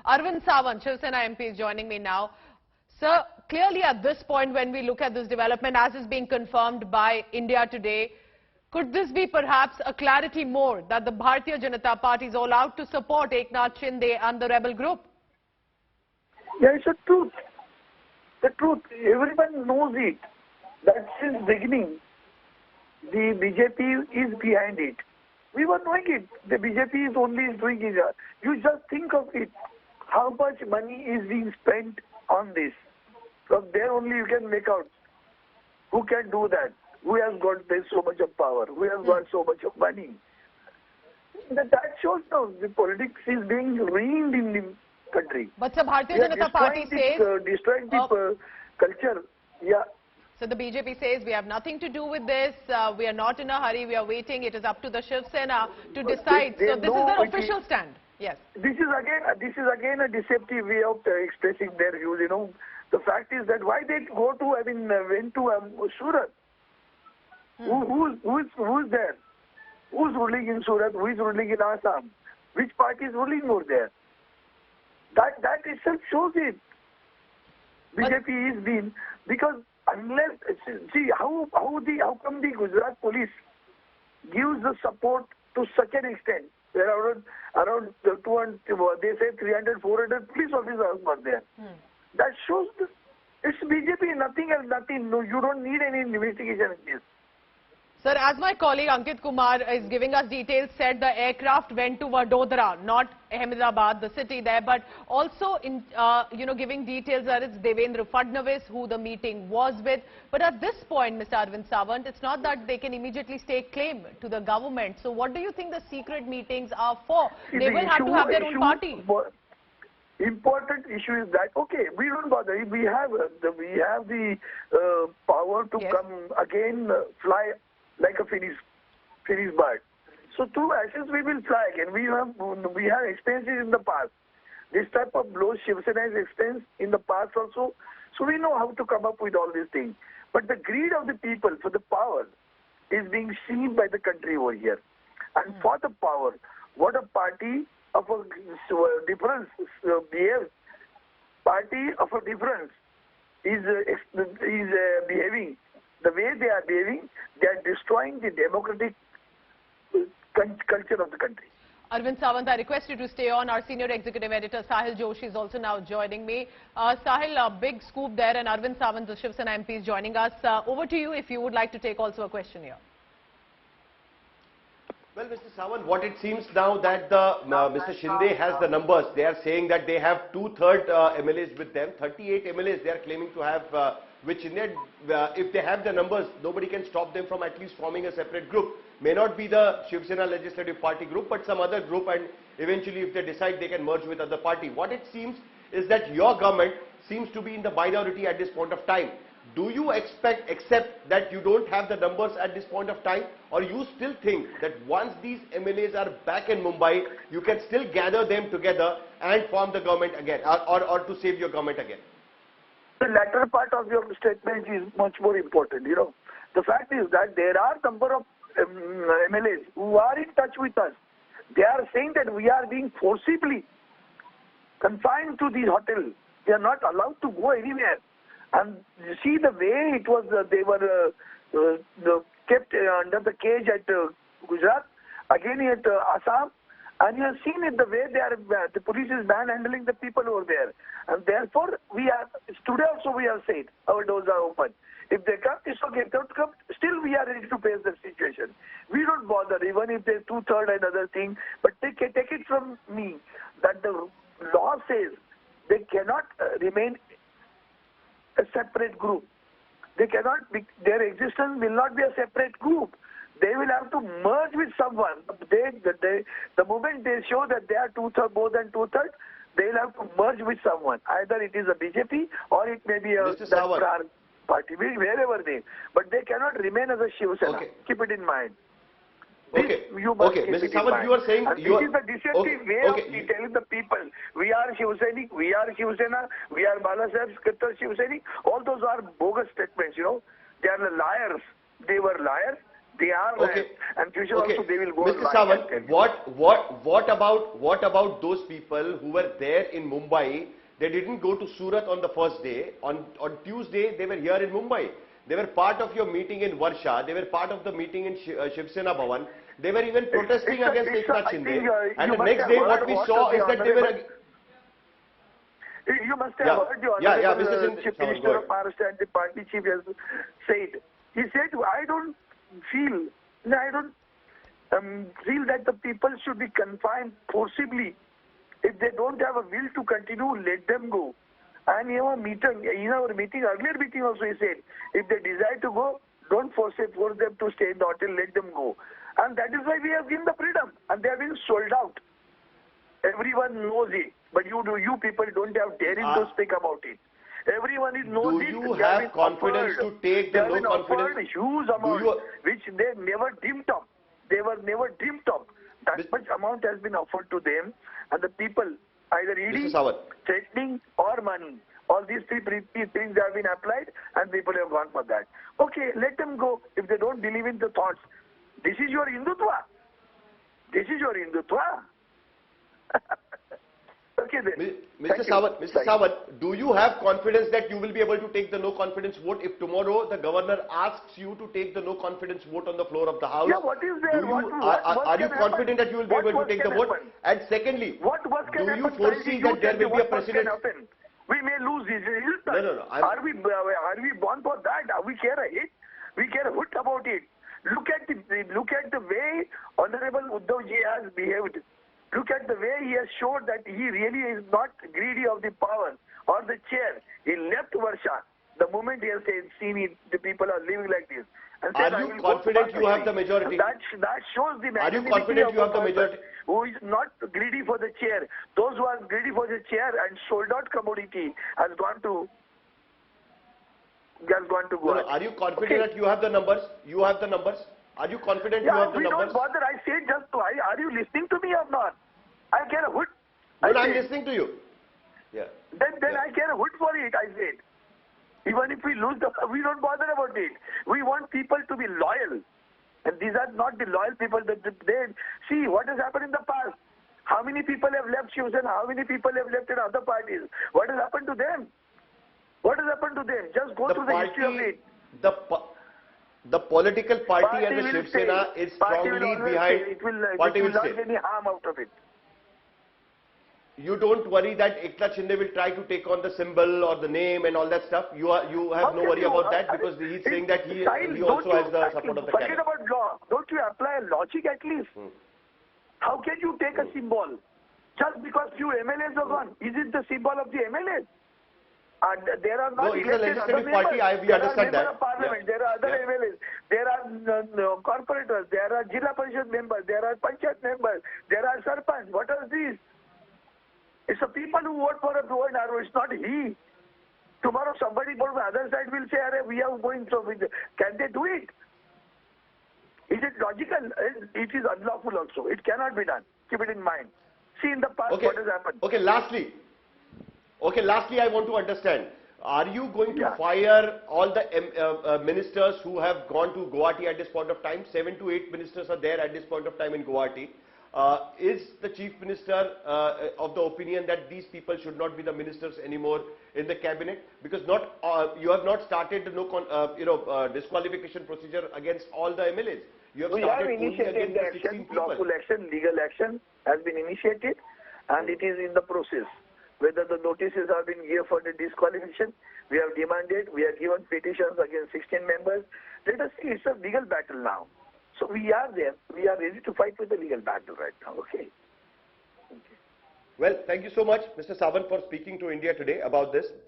Arvind Sawant, Shiv Sena MP, is joining me now. Sir, clearly at this point when we look at this development as is being confirmed by India today, could this be perhaps a clarity more that the Bharatiya Janata Party is all out to support Eknath Shinde and the rebel group? Yeah, it's a truth. The truth. Everyone knows it. That since beginning, the BJP is behind it. We were knowing it. The BJP is only doing it. You just think of it. How much money is being spent on this? From there only you can make out who can do that. Who has got this so much of power? Who has got so much of money? That shows now the politics is being ruined in the country. But the Bharatiya Janata Party says... destroying the culture. Yeah. So the BJP says we have nothing to do with this. We are not in a hurry. We are waiting. It is up to the Shiv Sena to decide. So this is their official stand. Yes. This is again a deceptive way of expressing their views. You know, the fact is that why they go to went to Surat. Who is there? Who's ruling in Surat? Who is ruling in Assam? Which party is ruling over there? That itself shows it. BJP is been because unless see how come the Gujarat police gives the support to such an extent? There are around 200, they say 300, 400 police officers were there. That shows it's BJP, nothing else, nothing. No, you don't need any investigation in this. Sir, as my colleague Ankit Kumar is giving us details, said the aircraft went to Vadodara, not Ahmedabad, the city there, but also in giving details that it's Devendra Fadnavis who the meeting was with. But at this point, Mr. Arvind Sawant, it's not that they can immediately stake claim to the government. So what do you think the secret meetings are for? They will have to have their own party. Important issue is that, okay, we don't bother. We have the power to come again, fly like a Finnish bird. So through actions we will fly again. We have experiences in the past. This type of blows Shiv Sena has experienced in the past also. So we know how to come up with all these things. But the greed of the people for the power is being seen by the country over here. And for the power, what a party of a difference behaves. Party of a difference is behaving. The way they are behaving, they are destroying the democratic culture of the country. Arvind Sawant, I request you to stay on. Our senior executive editor Sahil Joshi is also now joining me. Sahil, a big scoop there, and Arvind Sawant, the Shiv Sena MP, is joining us. Over to you if you would like to take also a question here. Well, Mr. Sawant, what it seems now that Mr. Shinde has the numbers. They are saying that they have 2/3 MLAs with them. 38 MLAs they are claiming to have, which in if they have the numbers, nobody can stop them from at least forming a separate group. May not be the Shiv Sena Legislative Party group, but some other group, and eventually if they decide they can merge with other party. What it seems is that your government seems to be in the minority at this point of time. Do you accept that you don't have the numbers at this point of time, or you still think that once these MLAs are back in Mumbai, you can still gather them together and form the government again, or to save your government again? The latter part of your statement is much more important. You know, the fact is that there are number of MLAs who are in touch with us. They are saying that we are being forcibly confined to the hotel. We are not allowed to go anywhere. And you see the way it was, they were kept under the cage at Gujarat, again at Assam, and you have seen it the way they are. The police is manhandling the people over there, and therefore we are today also we have said our doors are open. If they come, it's okay. If they don't come, still we are ready to face the situation. We don't bother even if there's 2/3 and other thing. But take it from me that the law says they cannot remain a separate group. They cannot be, their existence will not be a separate group. They will have to merge with someone. The moment they show that they are 2/3, more than 2/3, they will have to merge with someone. Either it is a BJP or it may be a party, wherever they. But they cannot remain as a Shiv Sena. Okay. Keep it in mind. Okay. Mr. Sawant, you are saying this is the deceptive way of telling the people we are Shiv Sainik, we are Shiv Sena, we are Balasaheb Skattar Shiv Sainik. All those are bogus statements. You know, they are liars. They were liars. They are Okay. and future Okay. also they will go. Mr. Sawant, what about those people who were there in Mumbai? They didn't go to Surat on the first day. On Tuesday, they were here in Mumbai. They were part of your meeting in Varsha. They were part of the meeting in Shiv Sena Bhavan. They were even protesting against Eknath Shinde. And the next day, what we saw is that they were. You must have heard the Honorable Chief Minister of Maharashtra and the party chief has said. He said, I don't feel that the people should be confined forcibly. If they don't have a will to continue, let them go. And in our meeting, earlier meeting also he said, if they desire to go, don't force them to stay in the hotel, let them go. And that is why we have given the freedom. And they have been sold out. Everyone knows it. But you people don't have daring to speak about it. Everyone knows it. Do you have confidence to take the no confidence? Huge amount, which they never dreamt of. They were never dreamt of. That much amount has been offered to them, and the people either eating, threatening, or money. All these three things have been applied, and people have gone for that. Okay, let them go if they don't believe in the thoughts. This is your Hindutva. This is your Hindutva. Okay then. Mr. Sawant, do you have confidence that you will be able to take the no confidence vote if tomorrow the governor asks you to take the no confidence vote on the floor of the House? Yeah, what is there? Are you confident that you will be able to take the vote? And secondly, do you foresee that there will be a precedent? We may lose this. No. Are we born for that? We care it. We care a hoot about it. Look at the way Honorable Uddhav ji has behaved. Look at the way he has showed that he really is not greedy of the power or the chair. He left Varsha the moment he has seen it, the people are living like this. And are you confident you have the majority? That shows the Are you confident you have the majority? Who is not greedy for the chair. Those who are greedy for the chair and sold out commodity has gone to go. No, are you confident that you have the numbers? You have the numbers? Are you confident you have the numbers? Don't bother. I said just to. Are you listening to me or not? I care a hoot. I'm listening to you. Yeah. Then I care a hoot for it, I said. Even if we lose, we don't bother about it. We want people to be loyal. And these are not the loyal people that they see what has happened in the past. How many people have left Shiv Sena? How many people have left in other parties? What has happened to them? What has happened to them? Just go through the history of it. The political party and the Shiv Sena is strongly behind. It will not get any harm out of it. You don't worry that Eknath Shinde will try to take on the symbol or the name and all that stuff. You have no worry about that because he's saying that he also has the support of the cabinet. Forget about law. Don't you apply logic at least? How can you take a symbol just because few MLAs are gone? Is it the symbol of the MLAs? There are not it's a legislative party. We understand that. Of parliament. There are other MLAs. There are corporators. There are Jilla Parishad members. There are Panchayat members. There are Sarpanch. What are these? It's the people who vote for a bow and arrow. It's not he. Tomorrow somebody on the other side will say, we are going so. Can they do it? Is it logical? It is unlawful also. It cannot be done. Keep it in mind. See in the past what has happened. Okay, lastly, I want to understand. Are you going to fire all the ministers who have gone to Guwahati at this point of time? 7 to 8 ministers are there at this point of time in Guwahati. Is the Chief Minister of the opinion that these people should not be the ministers anymore in the cabinet? Because you have not started the disqualification procedure against all the MLAs. You have started only against the 16 people. Lawful action, legal action has been initiated, and it is in the process. Whether the notices have been given for the disqualification, we have demanded, we have given petitions against 16 members. Let us see, it's a legal battle now. So we are there. We are ready to fight with the legal battle right now. Okay. Well, thank you so much, Mr. Sawant, for speaking to India today about this.